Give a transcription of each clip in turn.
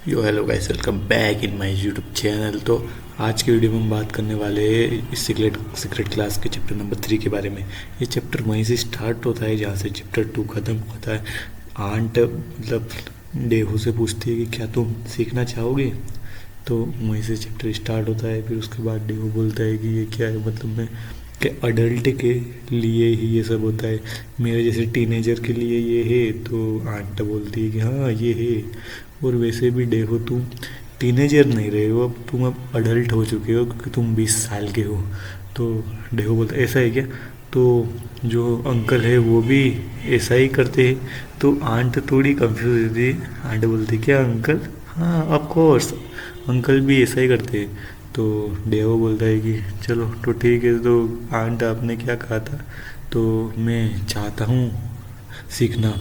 Yo hello guys, welcome back in my YouTube channel. तो आज की वीडियो में हम बात करने वाले हैं सीक्रेट सीक्रेट क्लास के चैप्टर नंबर 3 के बारे में। ये चैप्टर वहीं से स्टार्ट होता है जहाँ से चैप्टर 2 ख़त्म होता है। आंट मतलब डेहू से पूछती है कि क्या तुम सीखना चाहोगे, तो वहीं से चैप्टर स्टार्ट होता है। फिर उसके बाद डेहू बोलता है कि ये क्या है, मतलब मैं कि अडल्ट के लिए ही ये सब होता है, मेरे जैसे टीनेजर के लिए ये है। तो आंट बोलती है कि हाँ ये है, और वैसे भी देखो तुम टीनेजर नहीं रहे हो, अब तुम अब अडल्ट हो चुके हो क्योंकि तुम 20 साल के हो। तो डेहो बोलता ऐसा है क्या, तो जो अंकल है वो भी ऐसा ही करते हैं। तो आंट थोड़ी कंफ्यूज होती है। आंट बोलती क्या अंकल, हाँ ऑफ कोर्स अंकल भी ऐसा ही करते हैं। तो डेहो बोलता है कि चलो तो ठीक है। तो आंट आपने क्या कहा था, तो मैं चाहता हूँ सीखना।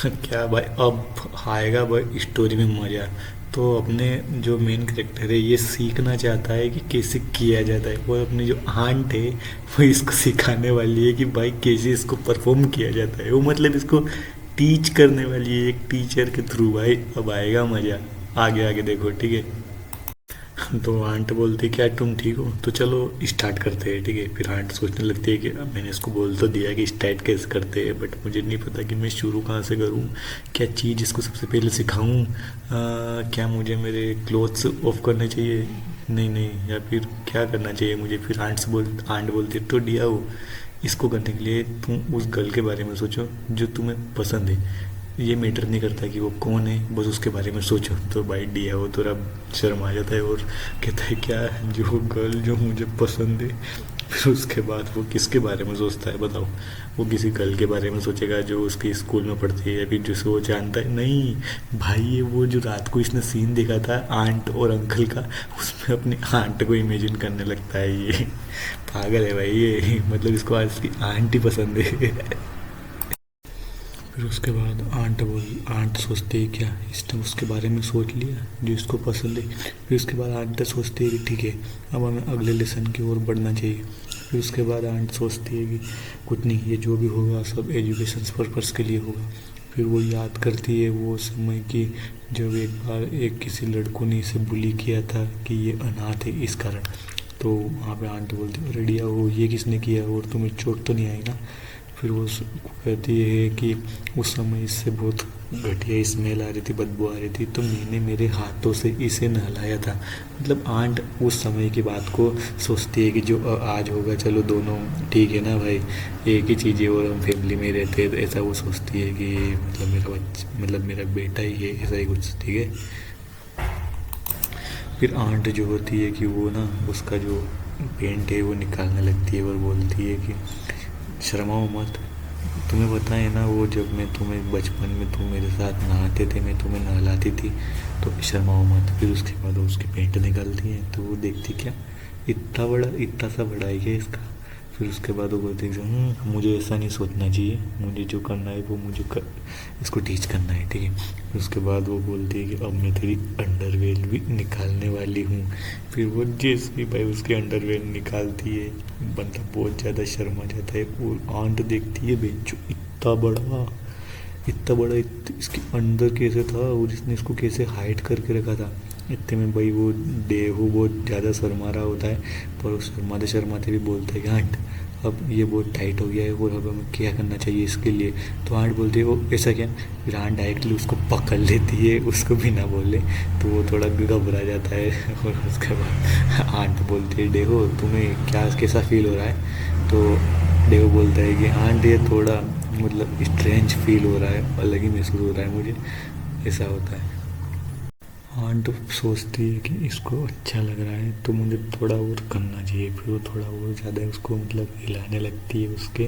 क्या भाई, अब आएगा भाई स्टोरी में मज़ा। तो अपने जो मेन करेक्टर है ये सीखना चाहता है कि कैसे किया जाता है, और अपनी जो आंट है वो इसको सिखाने वाली है कि भाई कैसे इसको परफॉर्म किया जाता है। वो मतलब इसको टीच करने वाली है एक टीचर के थ्रू। भाई अब आएगा मज़ा, आगे आगे देखो, ठीक है। तो आंट बोलती है क्या तुम ठीक हो, तो चलो स्टार्ट करते हैं, ठीक है। फिर आंट सोचने लगती है कि अब मैंने इसको बोल तो दिया कि स्टार्ट कैसे करते हैं, बट मुझे नहीं पता कि मैं शुरू कहाँ से करूँ, क्या चीज़ इसको सबसे पहले सिखाऊँ। क्या मुझे मेरे क्लोथ्स ऑफ करने चाहिए, नहीं नहीं, या फिर क्या करना चाहिए मुझे। फिर आंट बोलती है तो दिया हो, इसको करने के लिए तुम उस गर्ल के बारे में सोचो जो तुम्हें पसंद है। ये मैटर नहीं करता कि वो कौन है, बस उसके बारे में सोचो। तो भाई दिया वो थोड़ा शर्म आ जाता है और कहता है क्या, जो गर्ल जो मुझे पसंद है। फिर उसके बाद वो किसके बारे में सोचता है बताओ। वो किसी गर्ल के बारे में सोचेगा जो उसके स्कूल में पढ़ती है या फिर जिसे वो जानता है, नहीं भाई। ये वो जो रात को इसने सीन देखा था आंट और अंकल का, उसमें अपनी आंट को इमेजिन करने लगता है। ये पागल है भाई ये, मतलब इसको आज की आंट ही पसंद है। फिर उसके बाद आंट सोचती है क्या इसने उसके बारे में सोच लिया जो इसको पसंद है। फिर उसके बाद आंट सोचती है कि ठीक है, अब हमें अगले लेसन की ओर बढ़ना चाहिए। फिर उसके बाद आंट सोचती है कि कुछ नहीं, ये जो भी होगा सब एजुकेशन पर्पस के लिए होगा। फिर वो याद करती है वो समय की, जब एक बार एक किसी लड़कों ने इसे बुली किया था कि ये अनाथ है इस कारण। तो वहाँ पे आंट बोलती है रेडिया वो ये किसने किया, और तुम्हें चोट तो नहीं आई ना। फिर वो कहती है कि उस समय इससे बहुत घटिया स्मेल आ रही थी, बदबू आ रही थी, तो मैंने मेरे हाथों से इसे नहलाया था। मतलब आंट उस समय की बात को सोचती है कि जो आज होगा चलो दोनों ठीक है ना भाई, एक ही चीज़ है और हम फैमिली में रहते हैं। तो ऐसा वो सोचती है कि मतलब मेरा बच्चा, मतलब मेरा बेटा ही है, ऐसा ही कुछ, ठीक है। फिर आंट जो होती है कि वो ना उसका जो पेंट है वो निकालने लगती है और बोलती है कि शर्माओ मत, तुम्हें पता है ना वो जब मैं तुम्हें बचपन में तुम मेरे साथ नहाते थे, मैं तुम्हें नहलाती थी, तो शर्माओ मत। फिर उसके बाद वो उसकी पेंट निकालती है तो वो देखती क्या इतना बड़ा, इतना सा बड़ा है क्या इसका। फिर उसके बाद वो बोलती है मुझे ऐसा नहीं सोचना चाहिए, मुझे जो करना है वो इसको टीच करना है, ठीक है। फिर उसके बाद वो बोलती है कि अब मैं तेरी अंडरवेयर भी निकालने वाली हूँ। फिर वो जैसे ही भाई उसके अंडरवेयर निकालती है, बंदा बहुत ज़्यादा शर्मा जाता है। और आंट देखती है बेंचो इतना बड़ा, इतना बड़ा, इसके अंदर कैसे था और इसने इसको कैसे हाइड करके रखा था। इतने में भाई वो डेहू बहुत ज़्यादा शर्मा रहा होता है, पर वो शर्माते शर्माते भी बोलता है कि आंट अब ये बहुत टाइट हो गया है और अब हमें क्या करना चाहिए इसके लिए। तो आंट बोलती है वो ऐसा क्या। फिर आंट डायरेक्टली उसको पकड़ लेती है, उसको भी ना बोले। तो वो थोड़ा घबरा जाता है। और उसके बाद आंट बोलती है डेहो तुम्हें क्या कैसा फील हो रहा है। तो डेहो बोलता है कि आंट ये थोड़ा मतलब स्ट्रेंज फील हो रहा है, अलग ही महसूस हो रहा है मुझे, ऐसा होता है। आंट सोचती है कि इसको अच्छा लग रहा है तो मुझे थोड़ा और करना चाहिए। फिर वो थोड़ा और ज़्यादा उसको मतलब हिलाने लगती है उसके।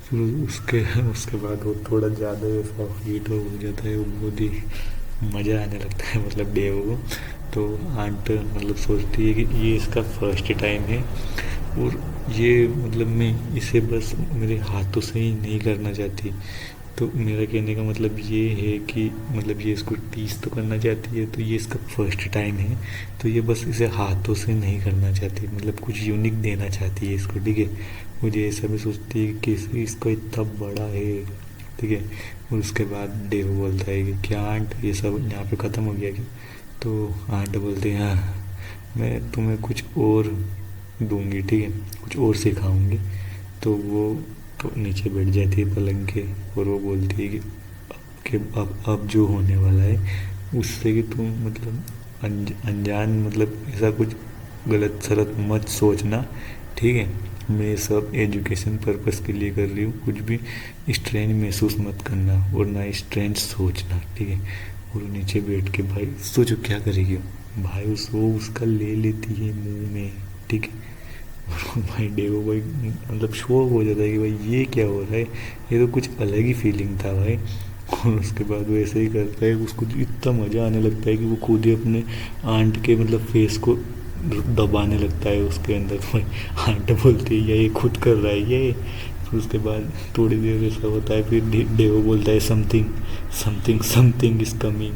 फिर उसके उसके बाद वो थोड़ा ज़्यादा ऐसा हीट हो जाता है, वो बहुत ही मज़ा आने लगता है मतलब डेव को। तो आंट मतलब सोचती है कि ये इसका फर्स्ट टाइम है, और ये मतलब मैं इसे बस मेरे हाथों से ही नहीं करना चाहती। तो मेरा कहने का मतलब ये है कि मतलब ये इसको टीच तो करना चाहती है, तो ये इसका फर्स्ट टाइम है, तो ये बस इसे हाथों से नहीं करना चाहती, मतलब कुछ यूनिक देना चाहती है इसको, ठीक है। मुझे ऐसा भी सोचती है कि इसका इतना बड़ा है ठीक है। और उसके बाद डेव बोलता है कि क्या आंट ये सब यहाँ पे ख़त्म हो गया क्या? तो आंट बोलती है हाँ, मैं तुम्हें कुछ और दूंगी, ठीक है, कुछ और सिखाऊंगी। तो वो तो नीचे बैठ जाती है पलंग के, और वो बोलती है कि अब जो होने वाला है उससे कि तुम मतलब अनजान मतलब ऐसा कुछ गलत सलत मत सोचना, ठीक है। मैं सब एजुकेशन पर्पस के लिए कर रही हूँ, कुछ भी स्ट्रेंज महसूस मत करना और ना स्ट्रेंज सोचना, ठीक है। और नीचे बैठ के भाई सोचो क्या करेगी भाई, वो उसका ले लेती है मुंह में, ठीक है। और भाई डेवो भाई मतलब शौक हो जाता है कि भाई ये क्या हो रहा है, ये तो कुछ अलग ही फीलिंग था भाई। और उसके बाद वो ऐसे ही करता है, उसको इतना मज़ा आने लगता है कि वो खुद ही अपने आंट के मतलब फेस को दबाने लगता है उसके अंदर। तो भाई आंट बोलती है ये खुद कर रहा है ये। फिर उसके बाद थोड़ी देर ऐसा होता है, फिर डेवो बोलता है something something something is coming.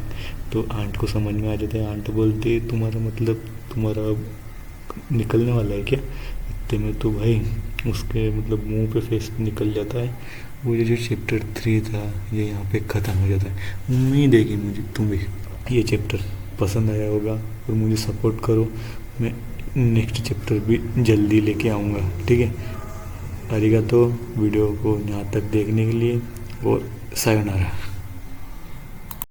तो आंट को समझ में आ जाता है, आंट बोलती है तुम्हारा मतलब तुम्हारा निकलने वाला है क्या? इतने में तो भाई उसके मतलब मुंह पे फेस निकल जाता है। वो ये जो चैप्टर 3 था ये यहाँ पे ख़त्म हो जाता है। उम्मीद है कि मुझे तुम्हें ये चैप्टर पसंद आया होगा और मुझे सपोर्ट करो, मैं नेक्स्ट चैप्टर भी जल्दी लेके आऊँगा, ठीक है। अरिगातो वीडियो को यहाँ तक देखने के लिए, और सायोनारा।